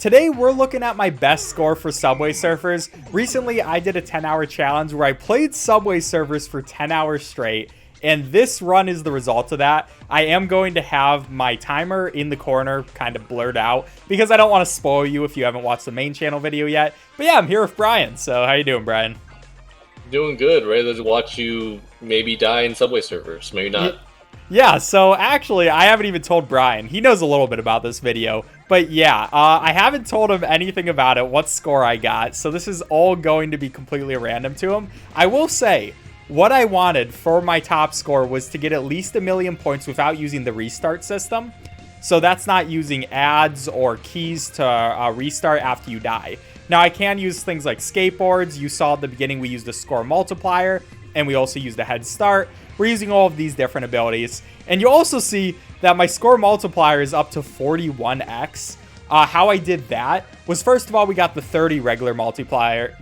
Today, we're looking at my best score for Subway Surfers. Recently, I did a 10-hour challenge where I played Subway Surfers for 10 hours straight, and this run is the result of that. I am going to have my timer in the corner kind of blurred out because I don't want to spoil you if you haven't watched the main channel video yet. But yeah, I'm here with Bryan. So how you doing, Bryan? Doing good. Ready to watch you maybe die in Subway Surfers. Maybe not. Yeah, so actually, I haven't even told Bryan. He knows a little bit about this video. But yeah, I haven't told him anything about it, what score I got. So this is all going to be completely random to him. I will say, what I wanted for my top score was to get at least 1,000,000 points without using the restart system. So that's not using ads or keys to restart after you die. Now, I can use things like skateboards. You saw at the beginning we used a score multiplier, and we also used a head start. We're using all of these different abilities. And you also see that my score multiplier is up to 41x. How I did that was, first of all, we got the 30 regular multiplier.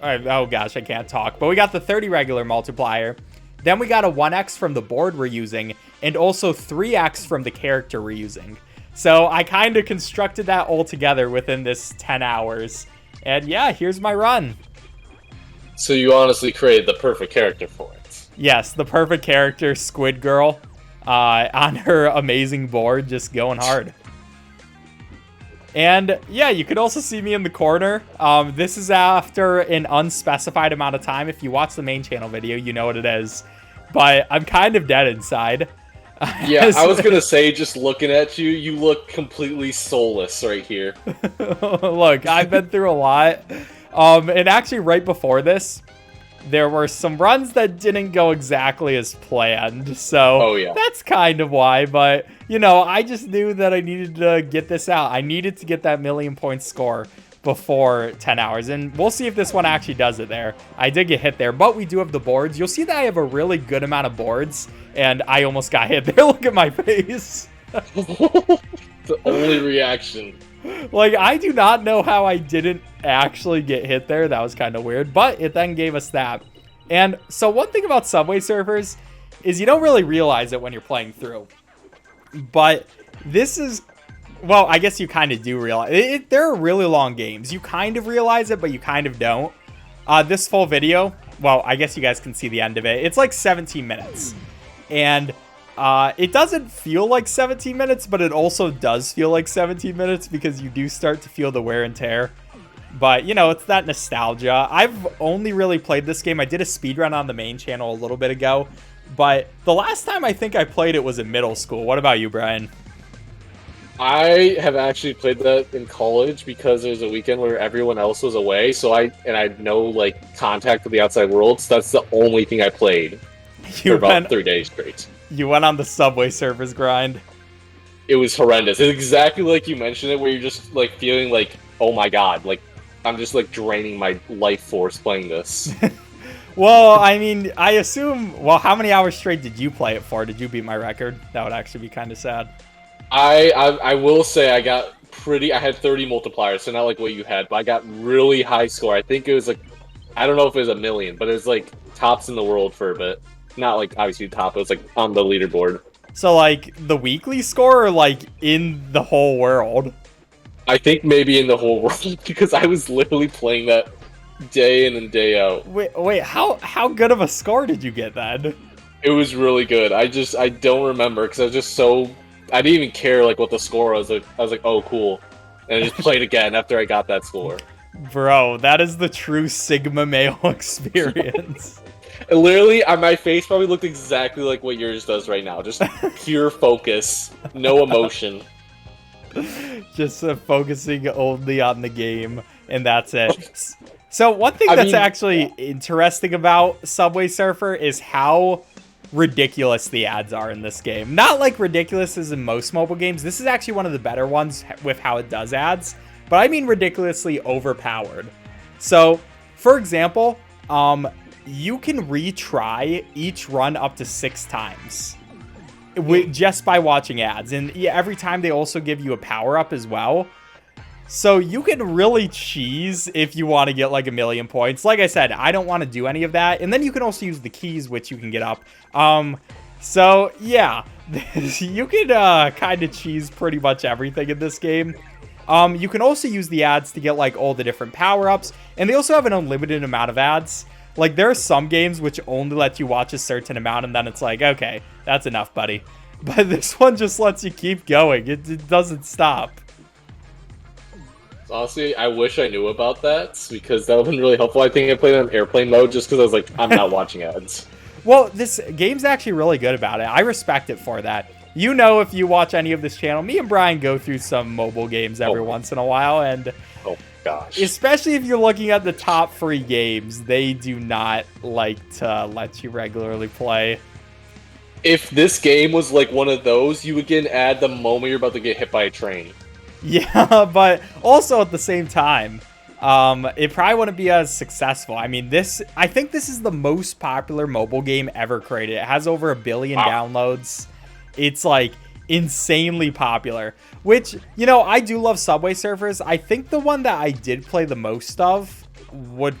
Oh gosh, I can't talk. But we got the 30 regular multiplier. Then we got a 1x from the board we're using, and also 3x from the character we're using. So I kind of constructed that all together within this 10 hours. And yeah, here's my run. So you honestly created the perfect character for it. Yes, the perfect character, Squid Girl, on her amazing board, just going hard. And yeah, you could also see me in the corner. This is after an unspecified amount of time. If you watch the main channel video, you know what it is. But I'm kind of dead inside. Yeah, I was going to say, just looking at you, you look completely soulless right here. Look, I've been through a lot. And actually, right before this, there were some runs that didn't go exactly as planned. So that's kind of why. But, you know, I just knew that I needed to get this out. I needed to get that 1,000,000 point score before 10 hours. And we'll see if this one actually does it there. I did get hit there, but we do have the boards. You'll see that I have a really good amount of boards. And I almost got hit there. Look at my face. The only reaction. Like, I do not know how I didn't actually get hit there. That was kind of weird, but it then gave us that. And so one thing about Subway Surfers is you don't really realize it when you're playing through. But this is, well, I guess you kind of do realize it. There are really long games. You kind of realize it, but you kind of don't. This full video, well, I guess you guys can see the end of it. It's like 17 minutes. And it doesn't feel like 17 minutes, but it also does feel like 17 minutes because you do start to feel the wear and tear. But, you know, it's that nostalgia. I've only really played this game. I did a speedrun on the main channel a little bit ago. But the last time I think I played it was in middle school. What about you, Bryan? I have actually played that in college because there was a weekend where everyone else was away. So I had no, like, contact with the outside world. So that's the only thing I played for about 3 days straight. You went on the Subway Surfers grind. It was horrendous. It's exactly like you mentioned it, where you're just, like, feeling like, oh my god, like, I'm just, like, draining my life force playing this. Well, I mean, I assume, well, how many hours straight did you play it for? Did you beat my record? That would actually be kind of sad. I will say I got I had 30 multipliers, so not like what you had, but I got really high score. I think it was, like, I don't know if it was 1,000,000, but it was, like, tops in the world for a bit. Not, like, obviously top, it was, like, on the leaderboard. So, like, the weekly score or, like, in the whole world? I think maybe in the whole world, because I was literally playing that day in and day out. Wait, how good of a score did you get then? It was really good. I don't remember, because I was just so... I didn't even care, like, what the score was. I was like, oh, cool. And I just played again after I got that score. Bro, that is the true Sigma male experience. Literally, my face probably looked exactly like what yours does right now. Just pure focus, no emotion. Just focusing only on the game, and that's it. So one thing that's actually interesting about Subway Surfer is how ridiculous the ads are in this game. Not like ridiculous as in most mobile games. This is actually one of the better ones with how it does ads, but I mean ridiculously overpowered. So, for example, you can retry each run up to 6 times just by watching ads. And every time they also give you a power-up as well. So you can really cheese if you want to get like 1,000,000 points. Like I said, I don't want to do any of that. And then you can also use the keys, which you can get up. So yeah, you can kind of cheese pretty much everything in this game. You can also use the ads to get like all the different power-ups, and they also have an unlimited amount of ads. Like, there are some games which only let you watch a certain amount, and then it's like, okay, that's enough, buddy. But this one just lets you keep going. It doesn't stop. Honestly, I wish I knew about that, because that would have been really helpful. I think I played on airplane mode just because I was like, I'm not watching ads. Well, this game's actually really good about it. I respect it for that. You know, if you watch any of this channel, me and Bryan go through some mobile games every once in a while, and oh gosh, especially if you're looking at the top free games, they do not like to let you regularly play. If this game was like one of those, you would get an ad the moment you're about to get hit by a train. Yeah, but also at the same time, it probably wouldn't be as successful. I mean, I think this is the most popular mobile game ever created. It has over 1 billion downloads. It's like insanely popular, which, you know, I do love Subway Surfers. I think the one that I did play the most of would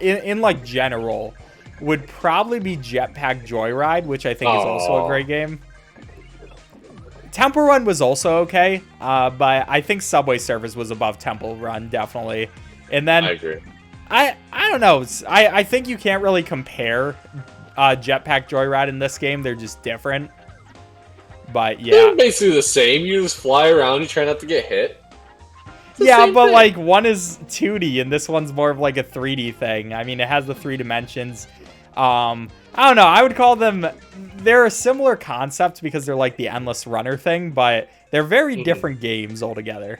in like general would probably be Jetpack Joyride, which I think is also a great game. Temple Run was also okay, but I think Subway Surfers was above Temple Run, definitely. And then I agree. I don't know. I think you can't really compare Jetpack Joyride in this game. They're just different. But yeah, they're basically the same. You just fly around, you try not to get hit. Yeah, but thing. Like one is 2D and this one's more of like a 3D thing. I mean, it has the 3 dimensions. I don't know. I would call them, they're a similar concept because they're like the endless runner thing, but they're very different games altogether.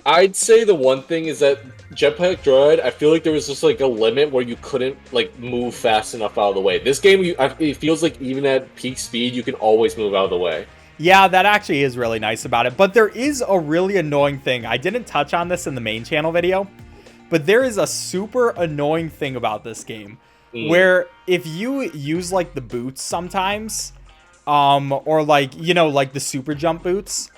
I'd say the one thing is that Jetpack Joyride, I feel like there was just like a limit where you couldn't like move fast enough out of the way. This game, it feels like even at peak speed, you can always move out of the way. Yeah, that actually is really nice about it. But there is a really annoying thing. I didn't touch on this in the main channel video, but there is a super annoying thing about this game where if you use like the boots sometimes, or like, you know, like the super jump boots,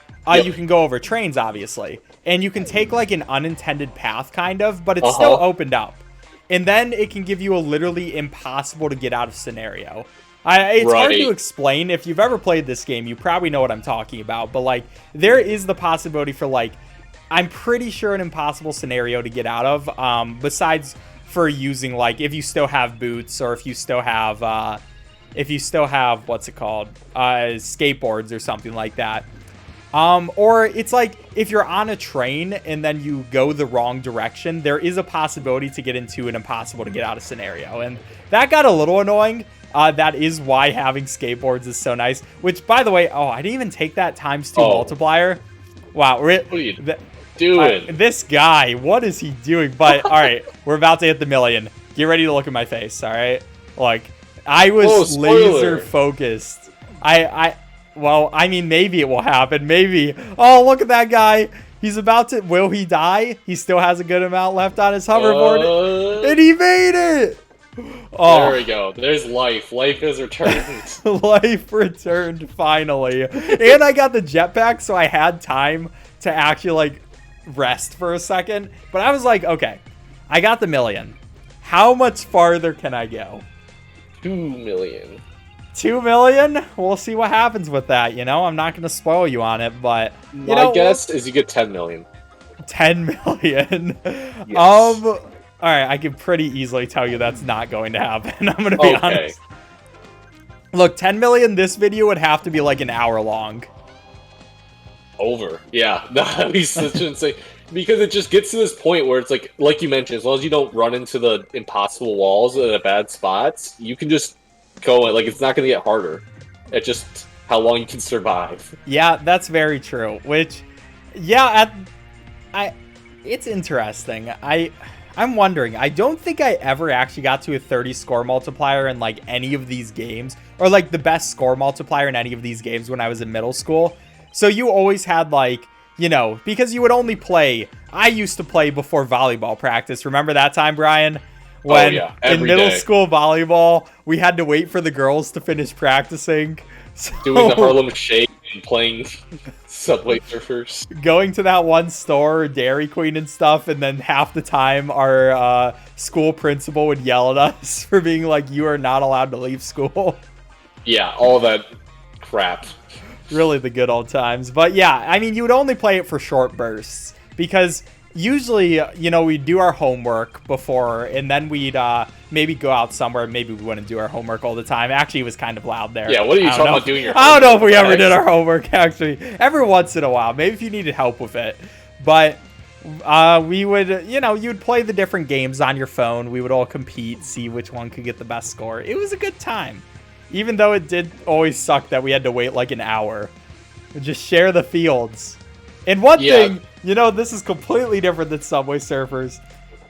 you can go over trains, obviously. And you can take like an unintended path kind of, but it's still opened up. And then it can give you a literally impossible to get out of scenario. It's hard to explain. If you've ever played this game, you probably know what I'm talking about. But like, there is the possibility for like, I'm pretty sure an impossible scenario to get out of. Besides for using like, if you still have boots or if you still have what's it called, skateboards or something like that. Or it's like if you're on a train and then you go the wrong direction, there is a possibility to get into an impossible to get out of scenario. And that got a little annoying. That is why having skateboards is so nice. Which, by the way, I didn't even take that ×2 multiplier. Wow. What are you doing? This guy, what is he doing? But, all right, we're about to hit the 1 million. Get ready to look at my face, all right? Like, I was laser focused. Well, I mean, maybe it will happen. Maybe. Oh, look at that guy. He's about to... Will he die? He still has a good amount left on his hoverboard. And he made it! Oh. There we go. There's life. Life has returned. Life returned, finally. And I got the jetpack, so I had time to actually, like, rest for a second. But I was like, okay, I got the 1 million. How much farther can I go? 2 million. 2 million? We'll see what happens with that, you know? I'm not going to spoil you on it, but... My guess is you get 10 million. 10 million? Yes. Alright, I can pretty easily tell you that's not going to happen. I'm going to be honest. Look, 10 million, this video would have to be like an hour long. Over. Yeah. That'd be such insane. Because it just gets to this point where it's like you mentioned, as long as you don't run into the impossible walls at a bad spots, you can just go, like, it's not going to get harder. It's just how long you can survive. Yeah, that's very true. Which, yeah, it's interesting. I'm wondering. I don't think I ever actually got to a 30 score multiplier in like any of these games, or like the best score multiplier in any of these games when I was in middle school. So you always had like, you know, because you would only play. I used to play before volleyball practice. Remember that time, Bryan? When in middle school volleyball, we had to wait for the girls to finish practicing. So, doing the Harlem Shake and playing Subway Surfers. Going to that one store, Dairy Queen and stuff, and then half the time our school principal would yell at us for being like, you are not allowed to leave school. Yeah, all that crap. Really the good old times. But yeah, I mean, you would only play it for short bursts. because usually, you know, we'd do our homework before, and then we'd maybe go out somewhere. Maybe we wouldn't do our homework all the time. Actually, it was kind of loud there. Yeah, what are you talking about doing your homework? I don't know if we ever did our homework, actually. Every once in a while. Maybe if you needed help with it. But we would, you know, you'd play the different games on your phone. We would all compete, see which one could get the best score. It was a good time. Even though it did always suck that we had to wait like an hour. We'd just share the fields. And one thing, you know, this is completely different than Subway Surfers.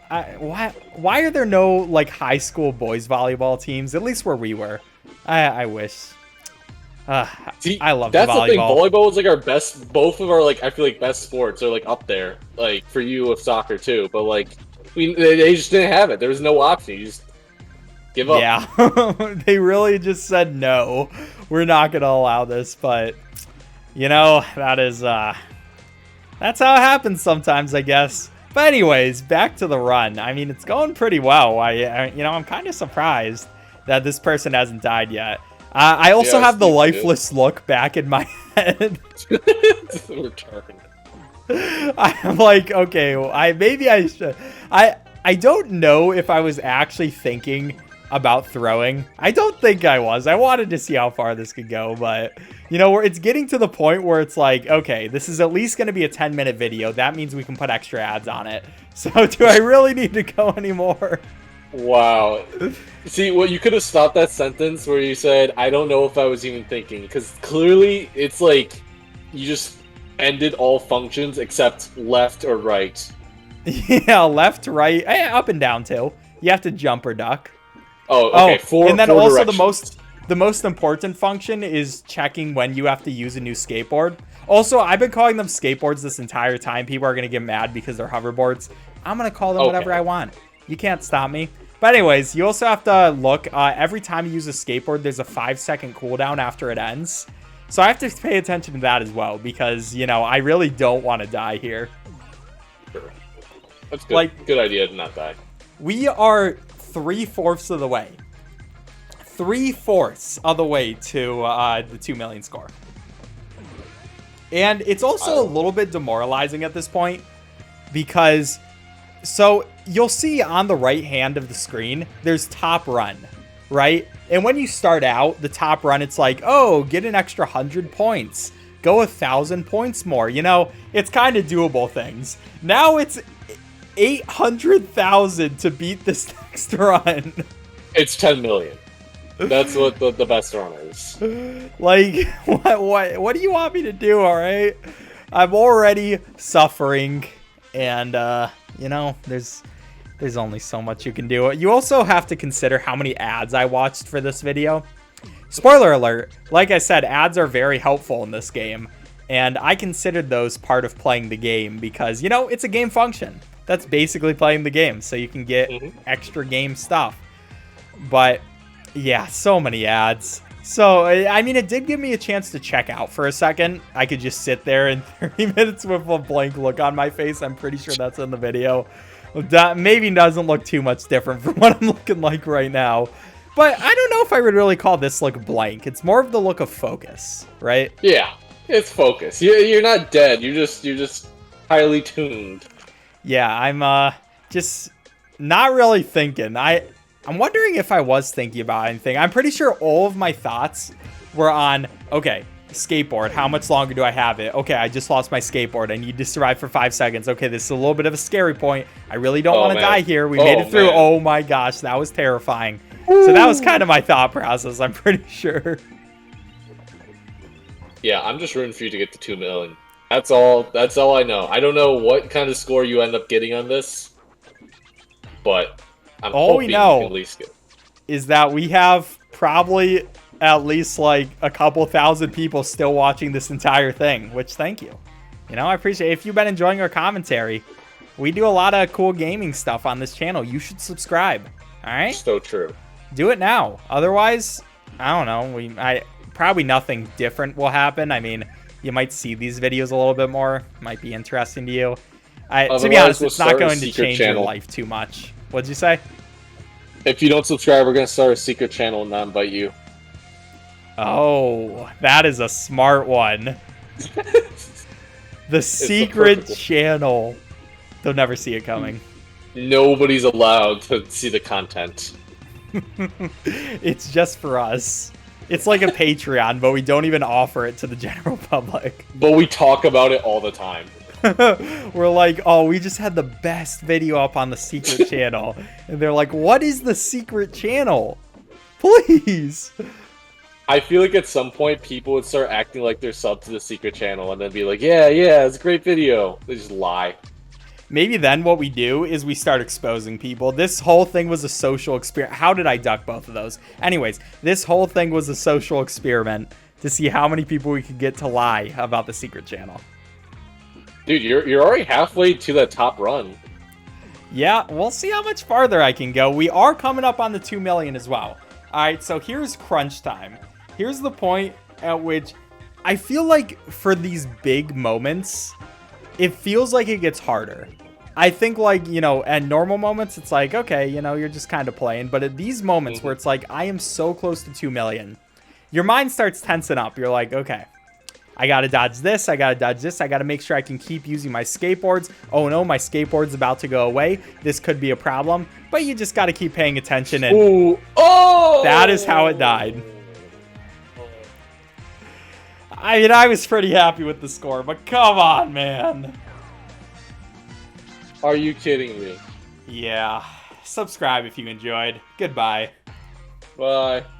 Why are there no, like, high school boys volleyball teams? At least where we were. I wish. See, I love that's volleyball. The thing. Volleyball is like our best. Both of our, like, I feel like best sports are like up there. Like for you with soccer too, but like they just didn't have it. There was no option. You just give up. Yeah, they really just said no. We're not gonna allow this. But you know, that is that's how it happens sometimes, I guess. But anyways, back to the run. I mean, it's going pretty well. You know, I'm kind of surprised that this person hasn't died yet. I also have the lifeless look back in my head. I'm like, okay, maybe I should. I don't know if I was actually thinking about throwing. I don't think I was. I wanted to see how far this could go, but you know, it's getting to the point where it's like, okay, this is at least going to be a 10-minute video. That means we can put extra ads on it. So do I really need to go anymore? Wow. See, well, you could have stopped that sentence where you said, I don't know if I was even thinking, because clearly it's like you just ended all functions except left or right. Yeah, left, right, up and down too. You have to jump or duck. Oh, okay. And then also the most important function is checking when you have to use a new skateboard. Also, I've been calling them skateboards this entire time. People are going to get mad because they're hoverboards. I'm going to call them whatever I want. You can't stop me. But anyways, you also have to look. Every time you use a skateboard, there's a 5-second cooldown after it ends. So I have to pay attention to that as well because, you know, I really don't want to die here. Sure. That's good. Like, good idea to not die. We are 3/4 of the way. 3/4 of the way to the 2 million score. And it's also a little bit demoralizing at this point because, so you'll see on the right hand of the screen, there's top run, right? And when you start out, the top run, it's like, oh, get an extra 100 points. Go 1,000 points more. You know, it's kind of doable things. Now it's 800,000 to beat this next run. It's 10 million. That's what the best run is. Like, what do you want me to do, all right? I'm already suffering, and, you know, there's only so much you can do. You also have to consider how many ads I watched for this video. Spoiler alert, like I said, ads are very helpful in this game, and I considered those part of playing the game because, you know, it's a game function. That's basically playing the game, so you can get extra game stuff. But yeah, so many ads. So, I mean, it did give me a chance to check out for a second. I could just sit there in 30 minutes with a blank look on my face. I'm pretty sure that's in the video. That maybe doesn't look too much different from what I'm looking like right now. But I don't know if I would really call this look blank. It's more of the look of focus, right? Yeah, it's focus. You're not dead. You're just highly tuned. Yeah, I'm just not really thinking. I'm wondering if I was thinking about anything. I'm pretty sure all of my thoughts were on, okay, skateboard. How much longer do I have it? Okay, I just lost my skateboard. I need to survive for 5 seconds. Okay, this is a little bit of a scary point. I really don't want to die here. We made it through. Man. Oh my gosh, that was terrifying. Ooh. So that was kind of my thought process, I'm pretty sure. Yeah, I'm just rooting for you to get to 2 million. That's all I know. I don't know what kind of score you end up getting on this, but I'm hoping you can at least get. Is that we have probably at least like a couple thousand people still watching this entire thing, which thank you. You know, I appreciate it. If you've been enjoying our commentary, we do a lot of cool gaming stuff on this channel. You should subscribe. All right? So true. Do it now. Otherwise, I don't know. Probably nothing different will happen. I mean, you might see these videos a little bit more. Might be interesting to you. To be honest, it's not going to change your life too much. What'd you say? If you don't subscribe, we're going to start a secret channel and not invite you. Oh, that is a smart one. The secret perfect one. channel. They'll never see it coming. Nobody's allowed to see the content. It's just for us. It's like a Patreon, but we don't even offer it to the general public. But we talk about it all the time. We're like, oh, we just had the best video up on the secret channel. And they're like, what is the secret channel? Please. I feel like at some point people would start acting like they're sub to the secret channel and then be like, yeah, it's a great video. They just lie. Maybe then what we do is we start exposing people. This whole thing was a social experiment. How did I duck both of those? Anyways, this whole thing was a social experiment to see how many people we could get to lie about the secret channel. Dude, you're already halfway to that top run. Yeah, we'll see how much farther I can go. We are coming up on the 2 million as well. All right, so here's crunch time. Here's the point at which I feel like for these big moments, it feels like it gets harder. I think, like, you know, at normal moments, it's like, okay, you know, you're just kind of playing. But at these moments where it's like, I am so close to 2 million, your mind starts tensing up. You're like, okay, I got to dodge this. I got to dodge this. I got to make sure I can keep using my skateboards. Oh, no, my skateboard's about to go away. This could be a problem. But you just got to keep paying attention. And Ooh. Oh! that is how it died. I mean, I was pretty happy with the score, but come on, man. Are you kidding me? Yeah. Subscribe if you enjoyed. Goodbye. Bye.